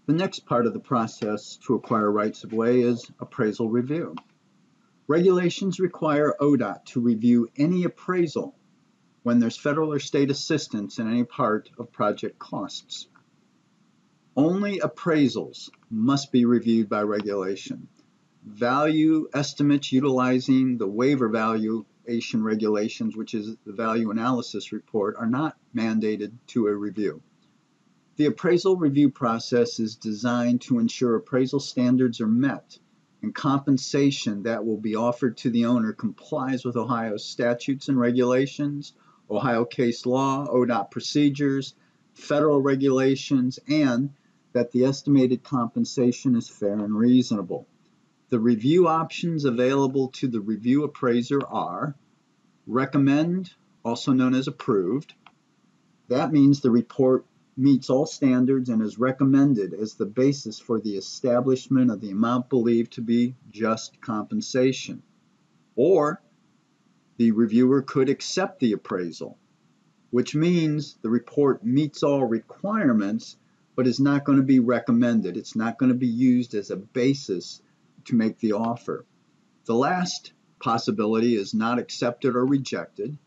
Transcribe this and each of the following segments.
The next part of the process to acquire rights of way is appraisal review. Regulations require ODOT to review any appraisal when there's federal or state assistance in any part of project costs. Only appraisals must be reviewed by regulation. Value estimates utilizing the waiver valuation regulations, which is the value analysis report, are not mandated to a review. The appraisal review process is designed to ensure appraisal standards are met and compensation that will be offered to the owner complies with Ohio statutes and regulations, Ohio case law, ODOT procedures, federal regulations, and that the estimated compensation is fair and reasonable. The review options available to the review appraiser are recommend, also known as approved. That means the report meets all standards and is recommended as the basis for the establishment of the amount believed to be just compensation. Or the reviewer could accept the appraisal, which means the report meets all requirements but is not going to be recommended. It's not going to be used as a basis to make the offer. The last possibility is not accepted or rejected,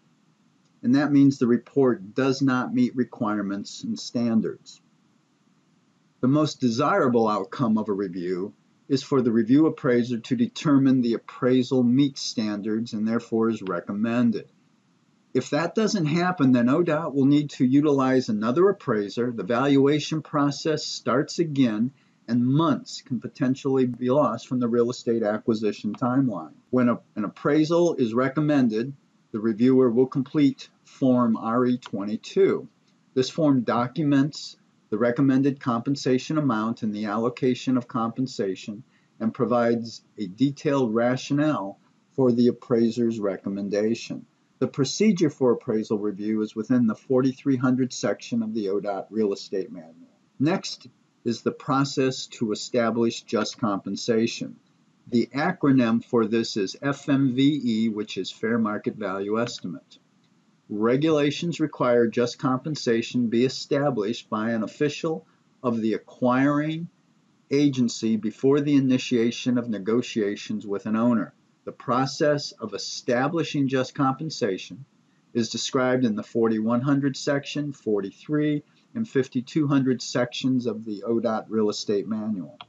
and that means the report does not meet requirements and standards. The most desirable outcome of a review is for the review appraiser to determine the appraisal meets standards and therefore is recommended. If that doesn't happen, then ODOT will need to utilize another appraiser. The valuation process starts again, and months can potentially be lost from the real estate acquisition timeline. When an appraisal is recommended, the reviewer will complete Form RE22. This form documents the recommended compensation amount and the allocation of compensation and provides a detailed rationale for the appraiser's recommendation. The procedure for appraisal review is within the 4300 section of the ODOT Real Estate Manual. Next is the process to establish just compensation. The acronym for this is FMVE, which is Fair Market Value Estimate. Regulations require just compensation be established by an official of the acquiring agency before the initiation of negotiations with an owner. The process of establishing just compensation is described in the 4100 section, 43, and 5200 sections of the ODOT Real Estate Manual.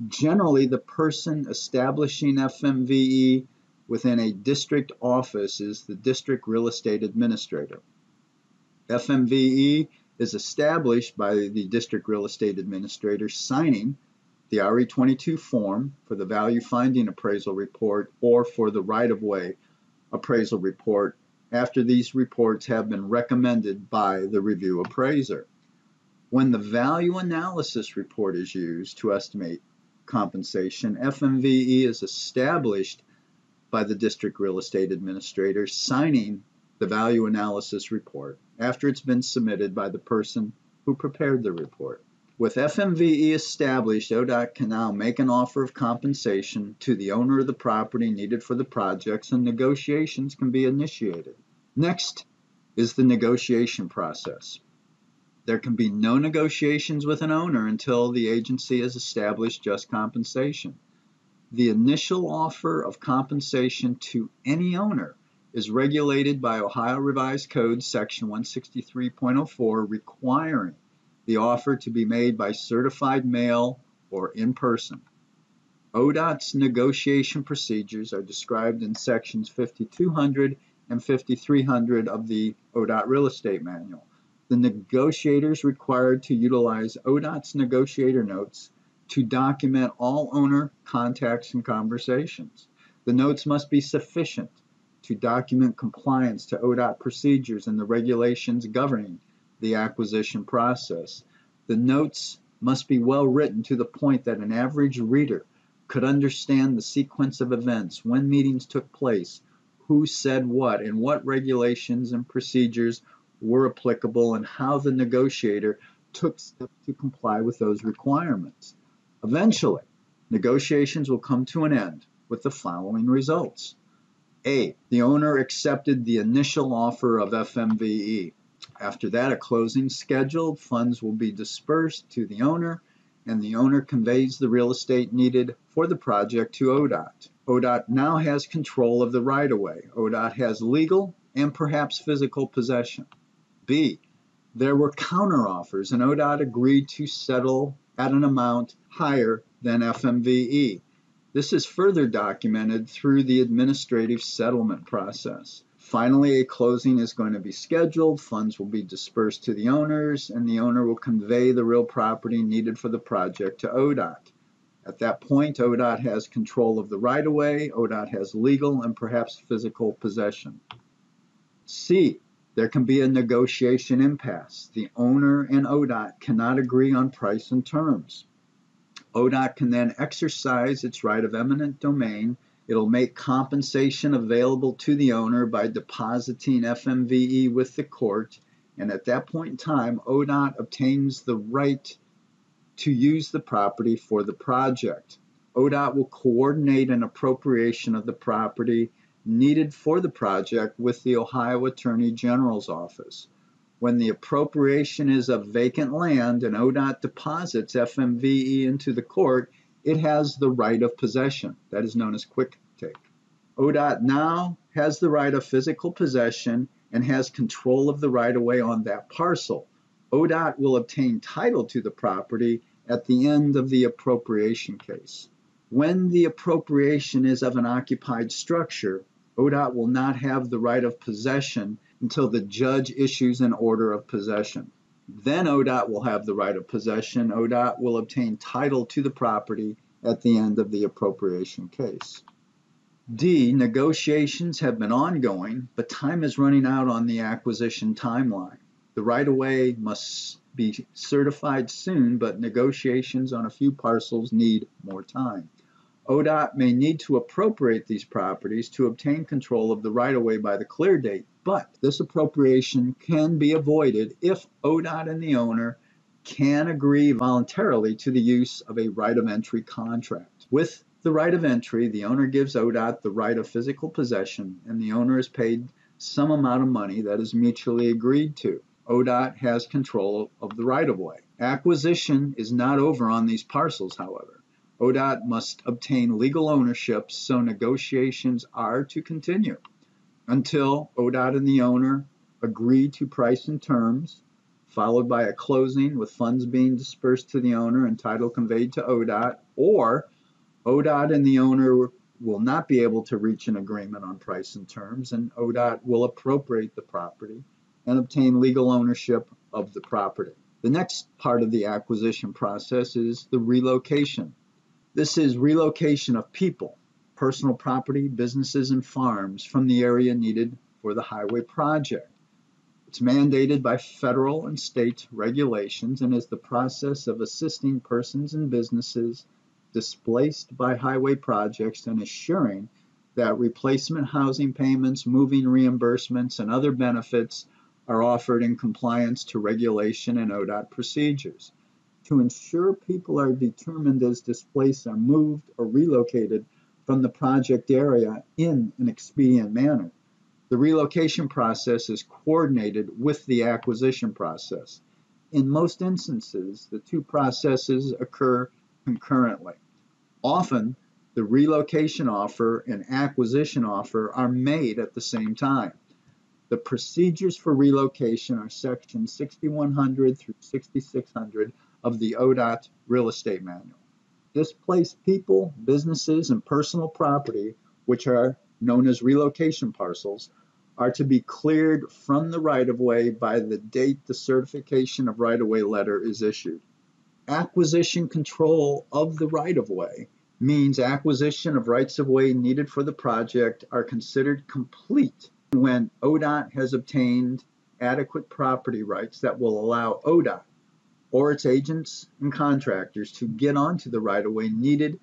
Generally, the person establishing FMVE within a district office is the district real estate administrator. FMVE is established by the district real estate administrator signing the RE22 form for the value finding appraisal report or for the right-of-way appraisal report after these reports have been recommended by the review appraiser. When the value analysis report is used to estimate compensation, FMVE is established by the district real estate administrator signing the value analysis report after it's been submitted by the person who prepared the report. With FMVE established, ODOT can now make an offer of compensation to the owner of the property needed for the projects, and negotiations can be initiated. Next is the negotiation process. There can be no negotiations with an owner until the agency has established just compensation. The initial offer of compensation to any owner is regulated by Ohio Revised Code Section 163.04, requiring the offer to be made by certified mail or in person. ODOT's negotiation procedures are described in sections 5200 and 5300 of the ODOT Real Estate Manual. The negotiators required to utilize ODOT's negotiator notes to document all owner contacts and conversations. The notes must be sufficient to document compliance to ODOT procedures and the regulations governing the acquisition process. The notes must be well written to the point that an average reader could understand the sequence of events, when meetings took place, who said what, and what regulations and procedures were applicable, and how the negotiator took steps to comply with those requirements. Eventually, negotiations will come to an end with the following results. A, the owner accepted the initial offer of FMVE. After that, a closing scheduled, funds will be dispersed to the owner, and the owner conveys the real estate needed for the project to ODOT. ODOT now has control of the right-of-way. ODOT has legal and perhaps physical possession. B, there were counteroffers, and ODOT agreed to settle at an amount higher than FMVE. This is further documented through the administrative settlement process. Finally, a closing is going to be scheduled, funds will be dispersed to the owners, and the owner will convey the real property needed for the project to ODOT. At that point, ODOT has control of the right-of-way, ODOT has legal and perhaps physical possession. C, there can be a negotiation impasse. The owner and ODOT cannot agree on price and terms. ODOT can then exercise its right of eminent domain. It'll make compensation available to the owner by depositing FMVE with the court, and at that point in time, ODOT obtains the right to use the property for the project. ODOT will coordinate an appropriation of the property needed for the project with the Ohio Attorney General's office. When the appropriation is of vacant land and ODOT deposits FMVE into the court, it has the right of possession. That is known as quick take. ODOT now has the right of physical possession and has control of the right-of-way on that parcel. ODOT will obtain title to the property at the end of the appropriation case. When the appropriation is of an occupied structure, ODOT will not have the right of possession until the judge issues an order of possession. Then ODOT will have the right of possession. ODOT will obtain title to the property at the end of the appropriation case. D, negotiations have been ongoing, but time is running out on the acquisition timeline. The right-of-way must be certified soon, but negotiations on a few parcels need more time. ODOT may need to appropriate these properties to obtain control of the right-of-way by the clear date, but this appropriation can be avoided if ODOT and the owner can agree voluntarily to the use of a right of entry contract. With the right of entry, the owner gives ODOT the right of physical possession, and the owner is paid some amount of money that is mutually agreed to. ODOT has control of the right-of-way. Acquisition is not over on these parcels, however. ODOT must obtain legal ownership, so negotiations are to continue until ODOT and the owner agree to price and terms, followed by a closing with funds being dispersed to the owner and title conveyed to ODOT, or ODOT and the owner will not be able to reach an agreement on price and terms, and ODOT will appropriate the property and obtain legal ownership of the property. The next part of the acquisition process is the relocation. This is relocation of people, personal property, businesses, and farms from the area needed for the highway project. It's mandated by federal and state regulations and is the process of assisting persons and businesses displaced by highway projects and assuring that replacement housing payments, moving reimbursements, and other benefits are offered in compliance to regulation and ODOT procedures. To ensure people are determined as displaced are moved or relocated from the project area in an expedient manner. The relocation process is coordinated with the acquisition process. In most instances, the two processes occur concurrently. Often, the relocation offer and acquisition offer are made at the same time. The procedures for relocation are section 6100 through 6600 of the ODOT Real Estate Manual. Displaced people, businesses, and personal property, which are known as relocation parcels, are to be cleared from the right-of-way by the date the certification of right-of-way letter is issued. Acquisition control of the right-of-way means acquisition of rights-of-way needed for the project are considered complete when ODOT has obtained adequate property rights that will allow ODOT or its agents and contractors to get onto the right-of-way needed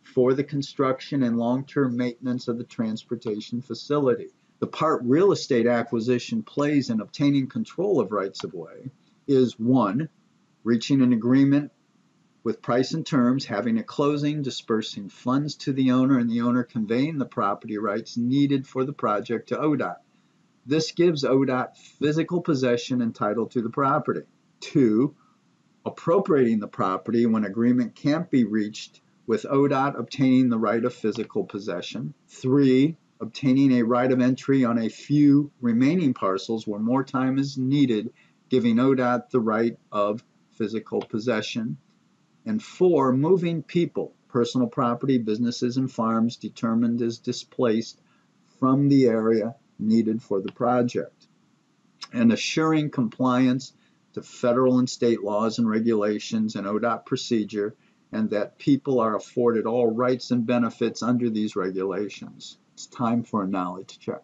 for the construction and long-term maintenance of the transportation facility. The part real estate acquisition plays in obtaining control of rights-of-way is 1, reaching an agreement with price and terms, having a closing, dispersing funds to the owner, and the owner conveying the property rights needed for the project to ODOT. This gives ODOT physical possession and title to the property. 2, appropriating the property when agreement can't be reached, with ODOT obtaining the right of physical possession. 3, obtaining a right of entry on a few remaining parcels where more time is needed, giving ODOT the right of physical possession. And 4, moving people, personal property, businesses, and farms determined as displaced from the area needed for the project. And assuring compliance to federal and state laws and regulations and ODOT procedure, and that people are afforded all rights and benefits under these regulations. It's time for a knowledge check.